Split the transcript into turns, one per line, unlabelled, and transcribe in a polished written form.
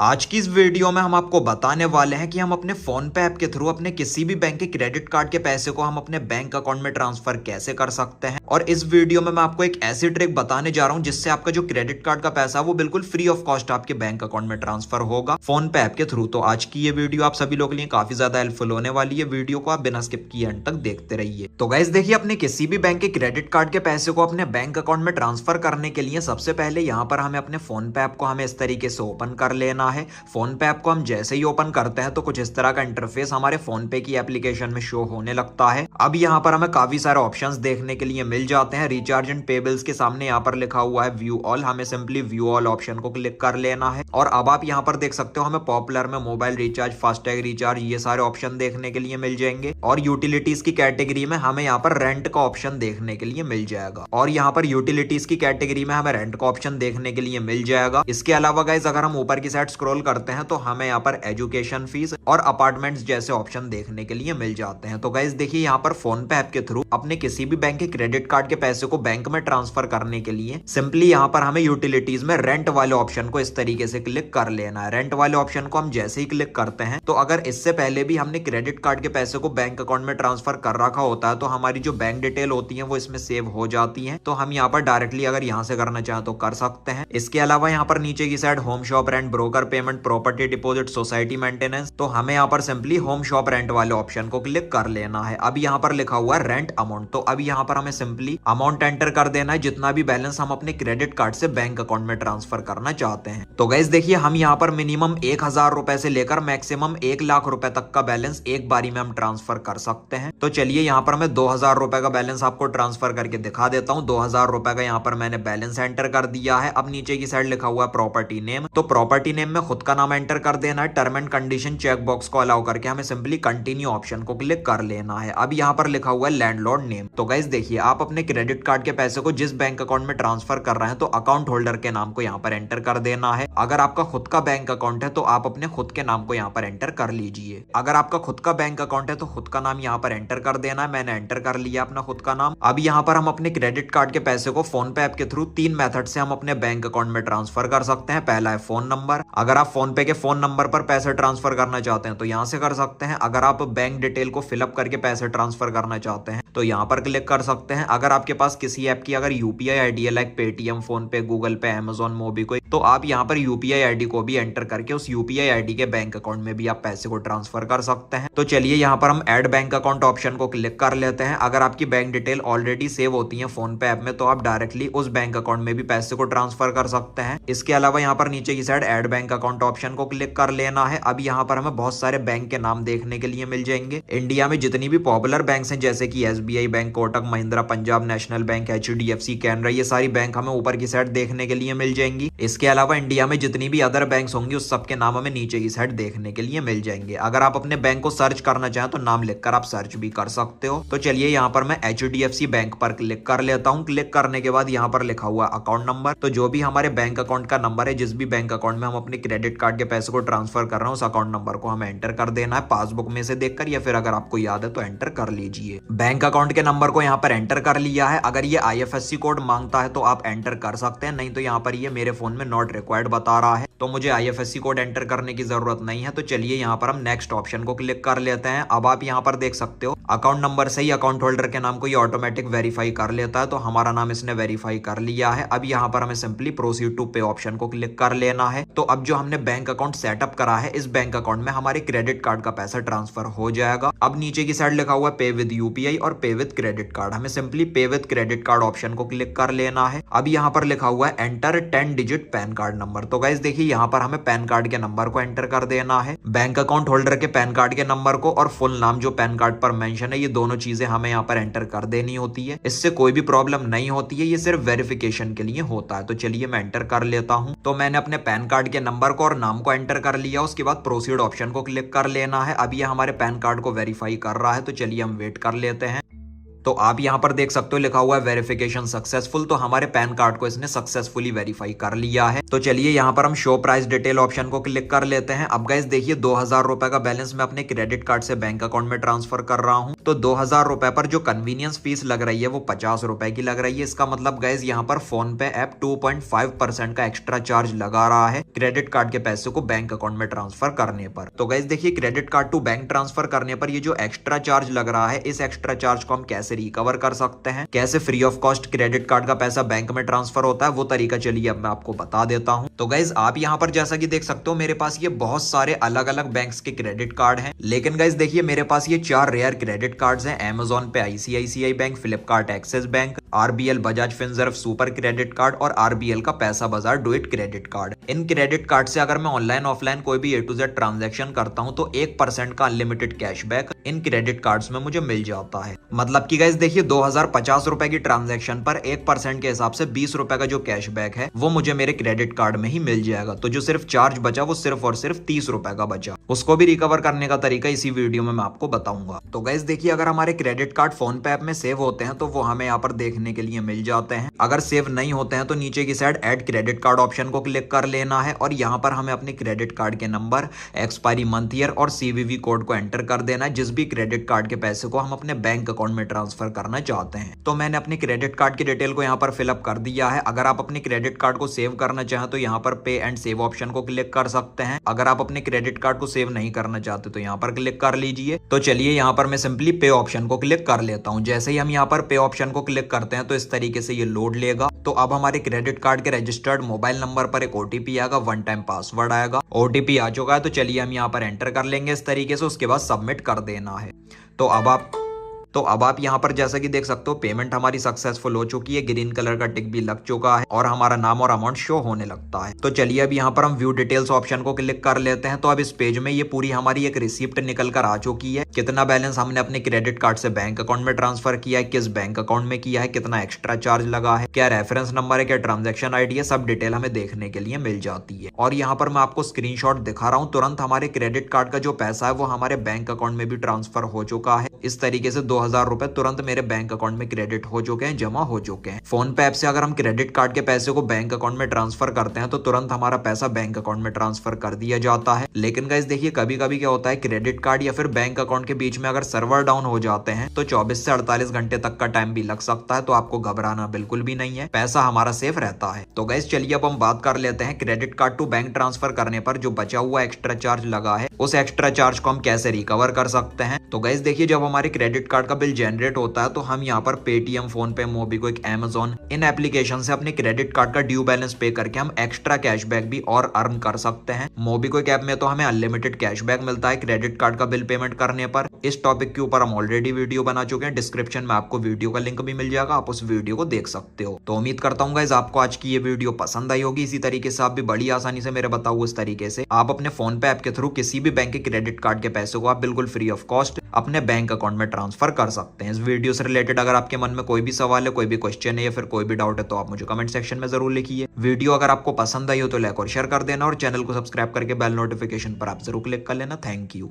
आज की इस वीडियो में हम आपको बताने वाले हैं कि हम अपने फोन पे ऐप के थ्रू अपने किसी भी बैंक के क्रेडिट कार्ड के पैसे को हम अपने बैंक अकाउंट में ट्रांसफर कैसे कर सकते हैं। और इस वीडियो में मैं आपको एक ऐसी ट्रिक बताने जा रहा हूं जिससे आपका जो क्रेडिट कार्ड का पैसा वो बिल्कुल फ्री ऑफ कॉस्ट आपके बैंक अकाउंट में ट्रांसफर होगा फोन पे ऐप के थ्रू। तो आज की ये वीडियो आप सभी लोगों के लिए काफी ज्यादा हेल्पफुल होने वाली है। वीडियो को आप बिना स्किप किए अंत तक देखते रहिए। तो गाइस देखिए, अपने किसी भी बैंक के क्रेडिट कार्ड के पैसे को अपने बैंक अकाउंट में ट्रांसफर करने के लिए सबसे पहले यहाँ पर हमें अपने फोन पे ऐप को हमें इस तरीके से ओपन कर लेना है। फोन पे ऐप को हम जैसे ही ओपन करते हैं तो कुछ इस तरह का इंटरफेस हमारे फोन पे की एप्लीकेशन में शो होने लगता है। अब यहाँ पर हमें काफी सारे ऑप्शंस देखने के लिए मिल जाते हैं। रिचार्ज एंड पे बिल्स के सामने यहाँ पर लिखा हुआ है व्यू ऑल, हमें सिंपली व्यू ऑल ऑप्शन को क्लिक कर लेना है। और अब आप यहाँ पर देख सकते हो हमें पॉपुलर में मोबाइल रिचार्ज, फास्टैग रिचार्ज, ये सारे ऑप्शन देखने के लिए मिल जाएंगे। और यूटिलिटीज की कैटेगरी में हमें यहाँ पर रेंट का ऑप्शन देखने के लिए मिल जाएगा। और यहाँ पर यूटिलिटीज की कैटेगरी में हमें रेंट का ऑप्शन देखने के लिए मिल जाएगा। इसके अलावा गाइस अगर हम ऊपर की साइड स्क्रॉल करते हैं तो हमें यहाँ पर एजुकेशन फीस और अपार्टमेंट्स जैसे ऑप्शन देखने के लिए मिल जाते हैं। तो गाइस देखिए, यहाँ पर फोन पे ऐप के थ्रू अपने किसी भी बैंक के क्रेडिट कार्ड के पैसे को बैंक में ट्रांसफर करने के लिए सिंपली यहाँ पर हमें यूटिलिटीज में रेंट वाले ऑप्शन को इस तरीके से क्लिक कर लेना है। रेंट वाले ऑप्शन को हम जैसे ही क्लिक करते हैं तो अगर इससे पहले भी हमने क्रेडिट कार्ड के पैसे को बैंक अकाउंट में ट्रांसफर कर रखा होता है तो हमारी जो बैंक डिटेल होती है वो इसमें सेव हो जाती है। तो हम यहाँ पर डायरेक्टली अगर यहाँ से करना चाहें तो कर सकते हैं। इसके अलावा यहाँ पर नीचे की side home shop rent, broker payment, property deposit, society maintenance, तो हमें यहाँ पर सिंपली होम शॉप रेंट वाले ऑप्शन को क्लिक कर लेना है। अब यहाँ पर लिखा हुआ है रेंट अमाउंट, तो अब यहाँ पर हमें सिंपली अमाउंट एंटर कर देना है जितना भी बैलेंस हम अपने क्रेडिट कार्ड से बैंक अकाउंट में ट्रांसफर करना चाहते हैं। तो गाइस देखिए, हम यहाँ पर मिनिमम 1000 रुपए से लेकर मैक्सिमम 1 लाख रुपए तक का बैलेंस एक बारी में हम ट्रांसफर कर सकते हैं। तो चलिए यहाँ पर मैं 2000 रुपए का बैलेंस आपको ट्रांसफर करके दिखा देता हूँ। 2000 रुपए का यहाँ पर मैंने बैलेंस एंटर कर दिया है। अब नीचे की साइड लिखा हुआ है प्रॉपर्टी नेम, तो प्रॉपर्टी नेम में खुद का नाम एंटर कर देना है। Term and condition check box को अलाउ करके हमें सिंपली कंटिन्यू ऑप्शन को क्लिक कर लेना है। अब यहाँ पर लिखा हुआ है लैंडलॉर्ड नेम। तो गाइस देखिए, आप अपने क्रेडिट कार्ड के पैसे को जिस बैंक अकाउंट में ट्रांसफर कर रहे हैं तो अकाउंट होल्डर के नाम को यहाँ पर एंटर कर देना है। अगर आपका खुद का बैंक अकाउंट है तो आप अपने खुद के नाम को यहाँ पर एंटर कर लीजिए। अगर आपका खुद का बैंक अकाउंट है तो खुद का नाम यहाँ पर एंटर कर देना है। मैंने एंटर कर लिया अपना खुद का नाम। अब यहाँ पर हम अपने क्रेडिट कार्ड के पैसे को फोन पे ऐप के थ्रू 3 मेथड से हम अपने बैंक अकाउंट में ट्रांसफर कर सकते हैं। पहला है फोन नंबर, अगर आप फोन पे के फोन नंबर पर पैसे ट्रांसफर करना चाहते हैं तो यहाँ से कर सकते हैं। अगर आप बैंक डिटेल को फिलअप करके पैसे ट्रांसफर करना चाहते हैं तो यहाँ पर क्लिक कर सकते हैं। अगर आपके पास किसी ऐप की अगर यूपीआई आईडी है लाइक पेटीएम, फोन पे, गूगल पे, अमेजॉन, मोबीक्विक, तो आप यहाँ पर यूपीआई आईडी को भी एंटर करके उस यूपीआई आईडी के बैंक अकाउंट में भी आप पैसे को ट्रांसफर कर सकते हैं। तो चलिए यहाँ पर हम ऐड बैंक अकाउंट ऑप्शन को क्लिक कर लेते हैं। अगर आपकी बैंक डिटेल ऑलरेडी सेव होती है फोन पे ऐप में तो आप डायरेक्टली उस बैंक अकाउंट में भी पैसे को ट्रांसफर कर सकते हैं। इसके अलावा यहाँ पर नीचे की side add bank account option को क्लिक कर लेना है। अब यहाँ पर हमें बहुत सारे बैंक के नाम देखने के लिए मिल जाएंगे। इंडिया में जितनी भी पॉपुलर बैंक्स हैं जैसे कि SBI bank, Kotak Mahindra, Punjab national bank, HDFC, Canara, ये सारी बैंक हमें ऊपर की साइड देखने के लिए मिल जाएंगी। इसके अलावा इंडिया में जितनी भी अदर बैंक्स होंगी उस सब के नाम हमें नीचे की साइड देखने के लिए मिल जाएंगे। अगर आप अपने बैंक को सर्च करना चाहें तो नाम लिखकर आप सर्च भी कर सकते हो। तो चलिए यहाँ पर मैं एचडीएफसी बैंक पर क्लिक कर लेता हूँ। क्लिक करने के बाद यहाँ पर लिखा हुआ अकाउंट नंबर, तो जो भी हमारे बैंक अकाउंट का नंबर है, जिस भी बैंक अकाउंट में हम अपने क्रेडिट कार्ड के पैसे को ट्रांसफर कर रहे हैं उस अकाउंट नंबर को हमें एंटर कर देना है पासबुक में से देखकर, या फिर अगर आपको याद है तो एंटर कर लीजिए। बैंक अकाउंट के नंबर को यहाँ पर एंटर कर लिया है। अगर ये आईएफएससी कोड मांगता है तो आप एंटर कर सकते हैं, नहीं तो यहाँ पर ये मेरे फोन में नॉट रिक्वायर्ड बता रहा है तो मुझे आईएफएससी कोड एंटर करने की जरूरत नहीं है। तो चलिए यहाँ पर हम नेक्स्ट ऑप्शन को क्लिक कर लेते हैं। अब आप यहाँ पर देख सकते हो अकाउंट नंबर से ही अकाउंट होल्डर के नाम को ये ऑटोमेटिक वेरीफाई कर लेता है, तो हमारा नाम इसने वेरीफाई कर लिया है। अब यहाँ पर हमें सिंपली प्रोसीड टू पे ऑप्शन को क्लिक कर लेना है। तो अब जो हमने बैंक अकाउंट सेटअप करा है इस बैंक अकाउंट में हमारे क्रेडिट कार्ड का पैसा ट्रांसफर हो जाएगा। अब नीचे की साइड लिखा हुआ पे विद यूपीआई और पे विद क्रेडिट कार्ड, हमें सिंपली पे विद क्रेडिट कार्ड ऑप्शन को क्लिक कर लेना है। अब यहाँ पर लिखा हुआ है enter 10 digit pan card number, तो गाइस देखिए यहाँ पर हमें पैन कार्ड के नंबर को एंटर कर देना है। बैंक अकाउंट होल्डर के पैन कार्ड के नंबर को और फुल नाम जो पैन कार्ड पर मेंशन है ये दोनों चीजें हमें यहाँ पर एंटर कर देनी होती है। इससे कोई भी प्रॉब्लम नहीं होती है, ये सिर्फ वेरिफिकेशन के लिए होता है। तो चलिए मैं एंटर कर लेता हूँ। तो मैंने अपने पैन कार्ड के नंबर को और नाम को एंटर कर लिया। उसके बाद प्रोसीड ऑप्शन को क्लिक कर लेना है। अब ये हमारे पैन कार्ड को वेरीफाई कर रहा है, तो चलिए हम वेट कर लेते हैं। तो आप यहाँ पर देख सकते हो लिखा हुआ है वेरिफिकेशन सक्सेसफुल। तो हमारे पैन कार्ड को इसने सक्सेसफुली वेरीफाई कर लिया है। तो चलिए यहाँ पर हम शो प्राइस डिटेल ऑप्शन को क्लिक कर लेते हैं। अब गाइस देखिए 2000 रुपए का बैलेंस मैं अपने क्रेडिट कार्ड से बैंक अकाउंट में ट्रांसफर कर रहा हूँ। तो 2000 रुपए पर जो कन्वीनियंस फीस लग रही है वो 50 रुपए की लग रही है। इसका मतलब गाइस यहाँ पर फोन पे ऐप 2.5% का एक्स्ट्रा चार्ज लगा रहा है क्रेडिट कार्ड के पैसे को बैंक अकाउंट में ट्रांसफर करने पर। तो गाइस देखिए credit card to bank transfer करने पर ये जो एक्स्ट्रा चार्ज लग रहा है, इस एक्स्ट्रा चार्ज को हम कैसे रिकवर कर सकते हैं, कैसे free of cost credit card का पैसा बैंक में ट्रांसफर होता है, वो तरीका चलिए अब मैं आपको बता देता हूं। तो गाइज आप यहां पर जैसा कि देख सकते हो मेरे पास ये बहुत सारे अलग अलग बैंक्स के क्रेडिट कार्ड हैं, लेकिन गाइज देखिए मेरे पास ये 4 रेयर क्रेडिट कार्ड्स हैं। अमेजोन पे ICICI bank, Flipkart axis bank, RBL Bajaj Finserv super credit card और RBL का पैसा बाजार do it credit card. In credit card से अगर मैं ऑनलाइन ऑफलाइन कोई भी A to Z ट्रांजैक्शन करता हूं तो 1% का unlimited cashback in credit cards में मुझे मिल जाता है। मतलब कि गाइज देखिए 2050 रुपए की ट्रांजैक्शन पर 1% के हिसाब से 20 रुपए का जो कैशबैक है वो मुझे मेरे क्रेडिट कार्ड में ही मिल जाएगा। तो जो सिर्फ चार्ज बचा वो सिर्फ और सिर्फ 30 रुपए का बचा, उसको भी रिकवर करने का तरीका इसी वीडियो में मैं आपको बताऊंगा। तो गाइज देखिए अगर हमारे क्रेडिट कार्ड फोन पे ऐप में सेव होते हैं तो वो हमें यहाँ पर देखने के लिए मिल जाते हैं। अगर सेव नहीं होते हैं तो नीचे की side add credit card option को क्लिक कर लेना है और यहाँ पर हमें अपने क्रेडिट कार्ड के नंबर, एक्सपायरी मंथ ईयर और CVV कोड को एंटर कर देना है जिस भी क्रेडिट कार्ड के पैसे को हम अपने बैंक अकाउंट में ट्रांसफर करना चाहते हैं। तो मैंने अपने क्रेडिट कार्ड की डिटेल को यहाँ पर फिलअप कर दिया है। अगर आप अपने क्रेडिट कार्ड को सेव करना चाहें तो यहाँ पर पे एंड सेव ऑप्शन को क्लिक कर सकते हैं। अगर आप अपने क्रेडिट कार्ड को सेव नहीं करना चाहते तो यहाँ पर क्लिक कर लीजिए। तो चलिए यहाँ पर मैं सिंपली पे ऑप्शन को क्लिक कर लेता हूँ। जैसे ही हम यहाँ पर पे ऑप्शन को क्लिक करते हैं तो इस तरीके से ये लोड लेगा। तो अब हमारे क्रेडिट कार्ड के रजिस्टर्ड मोबाइल नंबर पर एक OTP आएगा, 1 टाइम पासवर्ड आएगा। OTP आ चुका है तो चलिए हम यहाँ पर एंटर कर लेंगे इस तरीके से, उसके बाद सबमिट कर देना है। तो अब आप यहाँ पर जैसा कि देख सकते हो पेमेंट हमारी सक्सेसफुल हो चुकी है, ग्रीन कलर का टिक भी लग चुका है और हमारा नाम और अमाउंट शो होने लगता है। तो चलिए अब यहाँ पर हम व्यू डिटेल्स ऑप्शन को क्लिक कर लेते हैं। तो अब इस पेज में ये पूरी हमारी एक रिसिप्ट निकल कर आ चुकी है, कितना बैलेंस हमने अपने क्रेडिट कार्ड से बैंक अकाउंट में ट्रांसफर किया है, किस बैंक अकाउंट में किया है, कितना एक्स्ट्रा चार्ज लगा है, क्या रेफरेंस नंबर है, क्या ट्रांजेक्शन ID है, सब डिटेल हमें देखने के लिए मिल जाती है। और यहाँ पर मैं आपको स्क्रीनशॉट दिखा रहा हूँ, तुरंत हमारे क्रेडिट कार्ड का जो पैसा है वो हमारे बैंक अकाउंट में भी ट्रांसफर हो चुका है। इस तरीके से 2000 रुपए तुरंत मेरे बैंक अकाउंट में क्रेडिट हो चुके हैं, जमा हो चुके हैं। फोन पे ऐप से अगर हम क्रेडिट कार्ड के पैसे को बैंक अकाउंट में ट्रांसफर करते हैं तो तुरंत हमारा पैसा बैंक अकाउंट में ट्रांसफर कर दिया जाता है। लेकिन गाइस देखिए कभी कभी क्या होता है, क्रेडिट कार्ड या फिर बैंक अकाउंट के बीच में अगर सर्वर डाउन हो जाते हैं तो 24 से 48 घंटे तक का टाइम भी लग सकता है। तो आपको घबराना बिल्कुल भी नहीं है, पैसा हमारा सेफ रहता है। तो गाइस चलिए अब हम बात कर लेते हैं credit card to bank transfer करने पर जो बचा हुआ एक्स्ट्रा चार्ज लगा है, उस एक्स्ट्रा चार्ज को हम कैसे रिकवर कर सकते हैं। तो गाइस देखिए जब हमारे क्रेडिट कार्ड का बिल जनरेट होता है तो हम यहाँ पर पेटीएम, फोन पे, मोबीक्विक, अमेजोन इन एप्लीकेशन से अपने क्रेडिट कार्ड का ड्यू बैलेंस पे करके हम एक्स्ट्रा कैशबैक भी और अर्न कर सकते हैं। मोबीक्विक ऐप में तो हमें अनलिमिटेड कैशबैक मिलता है क्रेडिट कार्ड का बिल पेमेंट करने पर। इस टॉपिक के ऊपर हम ऑलरेडी वीडियो बना चुके हैं, डिस्क्रिप्शन में आपको वीडियो का लिंक भी मिल जाएगा, आप उस वीडियो को देख सकते हो। तो उम्मीद करता हूँ गाइस आपको आज की ये वीडियो पसंद आई होगी। इसी तरीके से आप भी बड़ी आसानी से मेरे बताओ इस तरीके से आप अपने फोन पे ऐप के थ्रू किसी भी बैंक के क्रेडिट कार्ड के पैसे को आप बिल्कुल फ्री ऑफ कॉस्ट अपने बैंक अकाउंट में ट्रांसफर कर सकते हैं। इस वीडियो से रिलेटेड अगर आपके मन में कोई भी सवाल है, कोई भी क्वेश्चन है या फिर कोई भी डाउट है तो आप मुझे कमेंट सेक्शन में जरूर लिखिए। वीडियो अगर आपको पसंद आई हो तो लाइक और शेयर कर देना और चैनल को सब्सक्राइब करके बेल नोटिफिकेशन पर आप जरूर क्लिक कर लेना। Thank you.